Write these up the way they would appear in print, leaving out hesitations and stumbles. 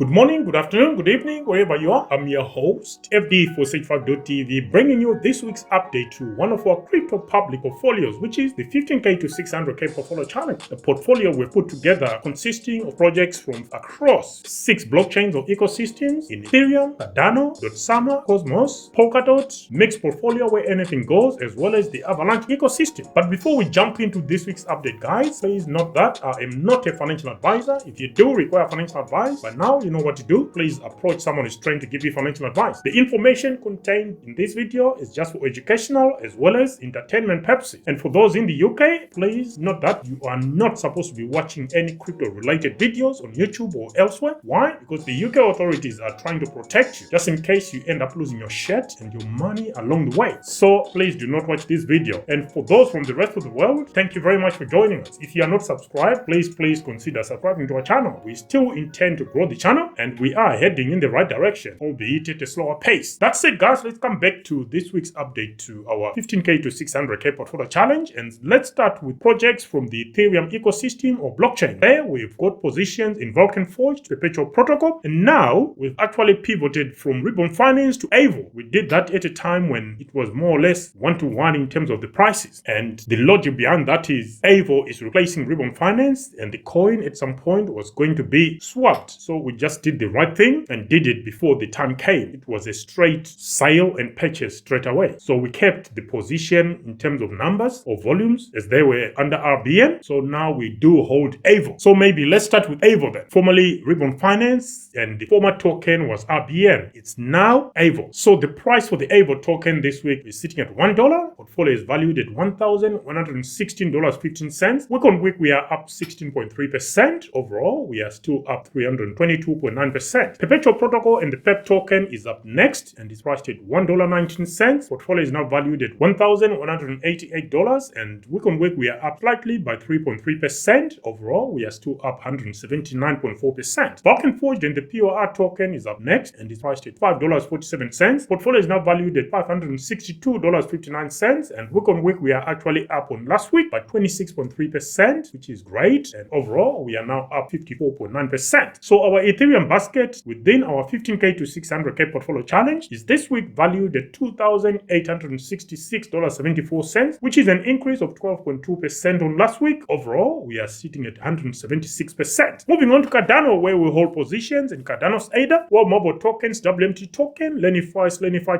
Good morning, good afternoon, good evening, wherever you are. I'm your host, FD for SageFact.tv, bringing you this week's update to one of our crypto public portfolios, which is the 15K to 600K portfolio challenge. The portfolio we've put together consisting of projects from across 6 blockchains or ecosystems in Ethereum, Cardano, Sama, Cosmos, Polkadot, mixed portfolio where anything goes, as well as the Avalaunch ecosystem. But before we jump into this week's update, guys, please note that I am not a financial advisor. If you do require financial advice, by now you know what to do. Please approach someone who's trained to give you financial advice. The information contained in this video is just for educational as well as entertainment purposes. And for those in the UK, please note that you are not supposed to be watching any crypto related videos on YouTube or elsewhere. Why? Because the UK authorities are trying to protect you, just in case you end up losing your shirt and your money along the way. So please do not watch this video. And for those from the rest of the world, thank you very much for joining us. If you are not subscribed, please consider subscribing to our channel. We still intend to grow the channel, and we are heading in the right direction, albeit at a slower pace. That's it, guys. Let's come back to this week's update to our 15K to 600K portfolio challenge, and let's start with projects from the Ethereum ecosystem or blockchain. There we've got positions in VulcanForged, PerpetualProtocol, and now we've actually pivoted from Ribbon Finance to AEVO. We did that at a time when it was more or less one-to-one in terms of the prices, and the logic behind that is AEVO is replacing Ribbon Finance, and the coin at some point was going to be swapped. So we just did the right thing and did it before the time came. It was a straight sale and purchase straight away. So we kept the position in terms of numbers or volumes as they were under RBN. So now we do hold AEVO. So maybe let's start with AEVO then. Formerly Ribbon Finance, and the former token was RBN. It's now AEVO. So the price for the AEVO token this week is sitting at $1. Portfolio is valued at $1,116.15. Week on week we are up 16.3%. Overall we are still up 322.9%. Perpetual Protocol and the PEP token is up next and is priced at $1.19. Portfolio is now valued at $1,188, and week on week we are up slightly by 3.3%. Overall, we are still up 179.4%. VulcanForged and the POR token is up next and is priced at $5.47. Portfolio is now valued at $562.59, and week on week we are actually up on last week by 26.3%, which is great. And overall, we are now up 54.9%. So our Ethereum basket within our 15K to 600K portfolio challenge is this week valued at $2,866.74, which is an increase of 12.2% on last week. Overall, we are sitting at 176%. Moving on to Cardano, where we hold positions in Cardano's ADA, World Mobile Tokens, WMT token, Lenify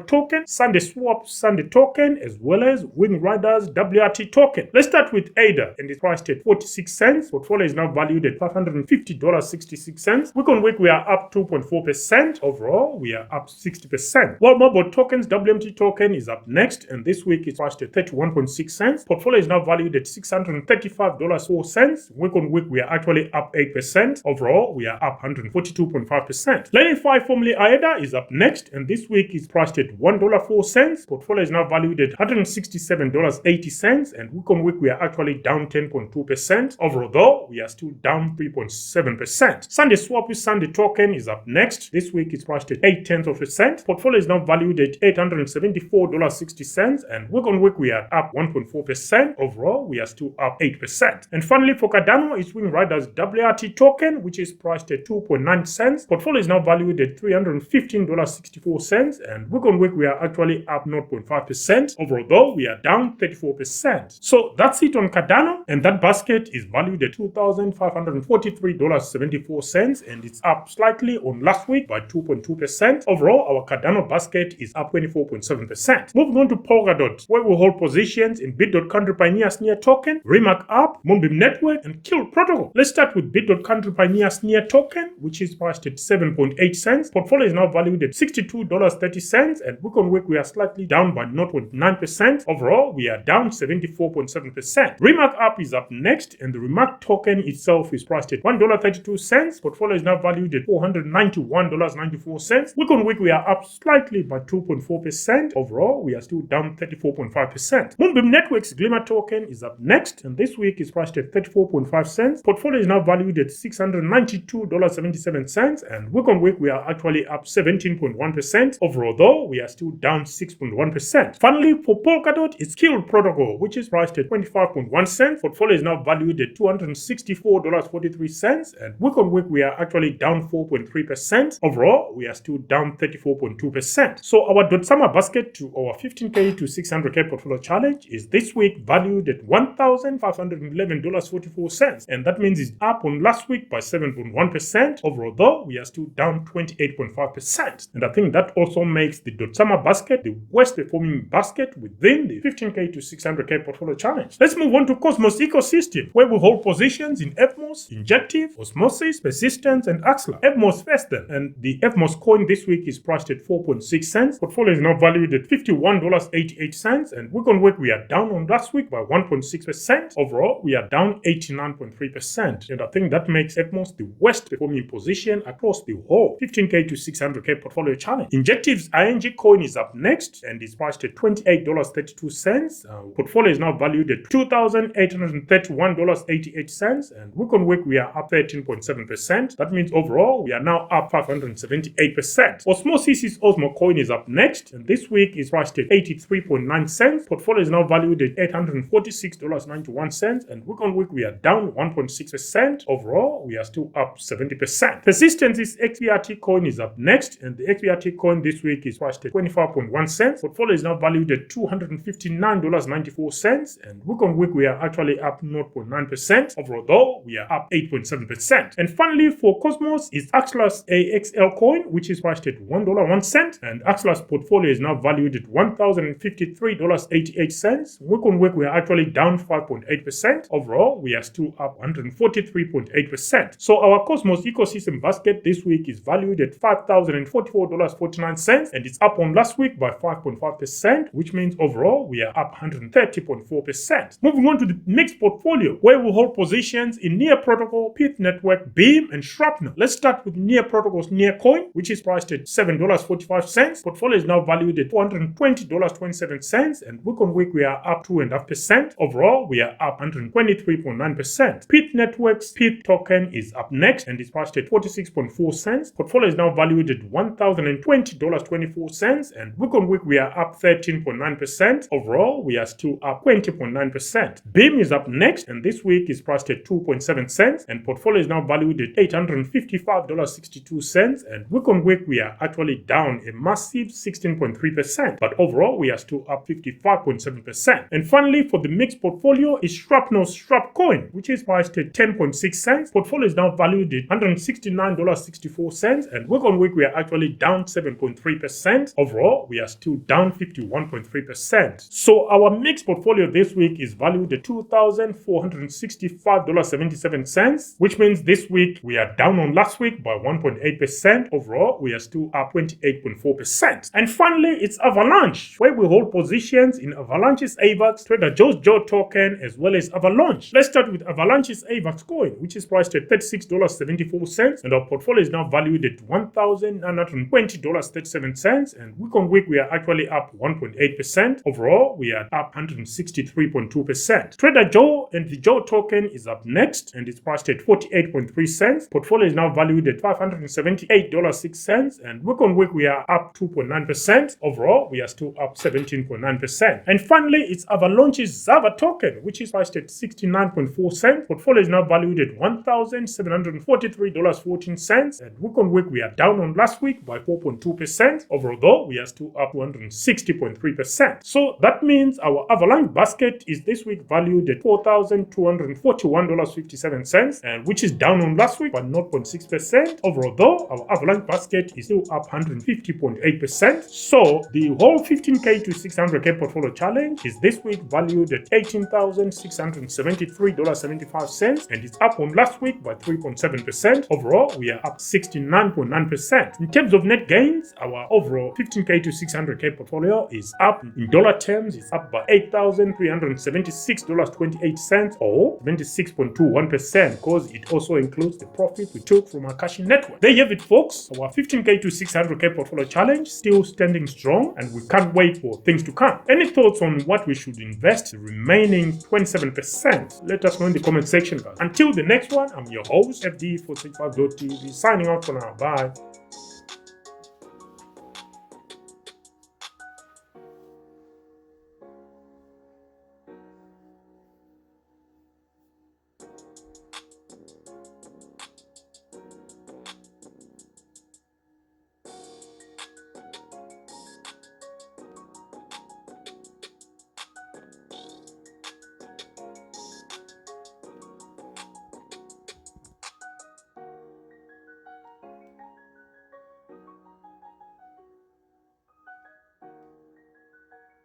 token, Sunday Swap, Sunday token, as well as Wing Riders, WRT token. Let's start with ADA, and it's priced at 46 cents. Portfolio is now valued at $550.66. Week on week, we are up 2.4%. Overall, we are up 60%. World Mobile Tokens, WMT token is up next, and this week it's priced at 31.6 cents. Portfolio is now valued at $635.04. Week on week, we are actually up 8%. Overall, we are up 142.5%. Lenify, formerly AEDA, is up next, and this week is priced at $1.04. Portfolio is now valued at $167.80, and week on week, we are actually down 10.2%. Overall, though, we are still down 3.7%. Sunday Swap with Sunday token is up next. This week it's priced at 0.8%. Portfolio is now valued at $874.60, and week on week we are up 1.4%. Overall, we are still up 8%. And finally, for Cardano, it's Wing Riders WRT token, which is priced at 2.9 cents. Portfolio is now valued at $315.64, and week on week we are actually up 0.5%. Overall, though, we are down 34%. So that's it on Cardano, and that basket is valued at $2,543.74, and it's up slightly on last week by 2.2%. Overall, our Cardano basket is up 24.7%. Moving on to Polkadot, where we hold positions in Bit.Country Pioneer SNEAR token, RMRK.app, Moonbeam Network, and NEARProtocol. Let's start with Bit.Country Pioneer SNEAR token, which is priced at 7.8 cents. Portfolio is now valued at $62.30, and week on week we are slightly down by 0.9%. Overall, we are down 74.7%. RMRK.app is up next, and the RMRK token itself is priced at $1.32. Portfolio is now valued at $491.94. Week on week, we are up slightly by 2.4%. Overall, we are still down 34.5%. Moonbeam Network's Glimmer token is up next, and this week is priced at 34.5 cents. Portfolio is now valued at $692.77, and week on week, we are actually up 17.1%. Overall, though, we are still down 6.1%. Finally, for Polkadot, it's InjectiveProtocol, which is priced at 25.1 cents. Portfolio is now valued at $264.43, and week on week, we are actually down down 4.3%. Overall, we are still down 34.2%. So our .summer basket to our 15K to 600K portfolio challenge is this week valued at $1,511.44, and that means it's up on last week by 7.1%. Overall, though, we are still down 28.5%. And I think that also makes the .summer basket the worst performing basket within the 15K to 600K portfolio challenge. Let's move on to Cosmos ecosystem, where we hold positions in EVMOS, Injective, Osmosis, Persistence, and Axelar. EVMOS first then, and the EVMOS coin this week is priced at 4.6 cents. Portfolio is now valued at $51.88, and week on week we are down on last week by 1.6%. Overall, we are down 89.3%, and I think that makes EVMOS the worst performing position across the whole 15K to 600K portfolio challenge. Injective's ING coin is up next and is priced at $28.32. Portfolio is now valued at $2,831.88, and week on week we are up 13.7%. That means overall we are now up 578%. Osmosis' Osmo coin is up next, and this week is priced at 83.9 cents. Portfolio is now valued at $846.91, and week on week we are down 1.6%. Overall, we are still up 70%. Persistence's XBRT coin is up next, and the XBRT coin this week is priced at 25.1 cents. Portfolio is now valued at $259.94, and week on week we are actually up 0.9%. Overall, though, we are up 8.7%. And finally, for Cosmos is Axelar's AXL coin, which is priced at $1.01, and Axelar's portfolio is now valued at $1,053.88. Week on week we are actually down 5.8%. Overall, we are still up 143.8%. So our Cosmos ecosystem basket this week is valued at $5,044.49, and it's up on last week by 5.5%, which means overall we are up 130.4%. Moving on to the mixed portfolio, where we hold positions in NEARProtocol, Pythnetwork, Beam, and Shrapnel. Let's start with NEARProtocol's NEAR coin, which is priced at $7.45. Portfolio is now valued at $420.27, and week on week we are up 2.5%. Overall, we are up 123.9%. Pythnetwork's Pyth token is up next and is priced at 46.4 cents. Portfolio is now valued at $1,020.24, and week on week we are up 13.9%. Overall, we are still up 20.9%. Beam is up next, and this week is priced at 2.7 cents, and portfolio is now valued at $855.62, and week on week we are actually down a massive 16.3%, but overall we are still up 55.7%. And finally, for the mixed portfolio is Shrapnel's Shrap coin, which is priced at 10.6 cents. Portfolio is now valued at $169.64, and week on week we are actually down 7.3%. Overall, we are still down 51.3%. So our mixed portfolio this week is valued at $2,465.77, which means this week we are down on last week by 1.8%. Overall, we are still up 28.4%. And finally, it's Avalaunch, where we hold positions in Avalaunch's AVAX, Traderjoexyz token, as well as Avalaunch. Let's start with Avalaunch's AVAX coin, which is priced at $36.74, and our portfolio is now valued at $1,920.37, and week on week we are actually up 1.8%. Overall, we are up 163.2%. Traderjoe and the Joe token is up next, and it's priced at 48.3 cents. Portfolio is now valued at $578.06, and week on week we are up 2.9%. Overall, we are still up 17.9%. And finally, it's Avalaunch's Zava token, which is priced at 69.4 cents. Portfolio is now valued at $1,743.14, and week on week we are down on last week by 4.2%. Overall, we are still up 160.3%. So that means our Avalaunch basket is this week valued at $4,241.57, and which is down on last week by 0.6%. Overall, our Avalaunch basket is still up 150.8%. So the whole 15K to 600K portfolio challenge is this week valued at $18,673.75, and it's up on last week by 3.7%. Overall, we are up 69.9%. In terms of net gains, our overall 15K to 600K portfolio is up in dollar terms. It's up by $8,376.28, or 76.21%, because it also includes the profit we took from our caching network. There you have it, folks. Our 15K to 600K portfolio challenge still standing strong, and we can't wait for things to come. Any thoughts on what we should invest the remaining 27%? Let us know in the comment section, guys. Until the next one, I'm your host, FD for 65.tv, signing out for now. Bye.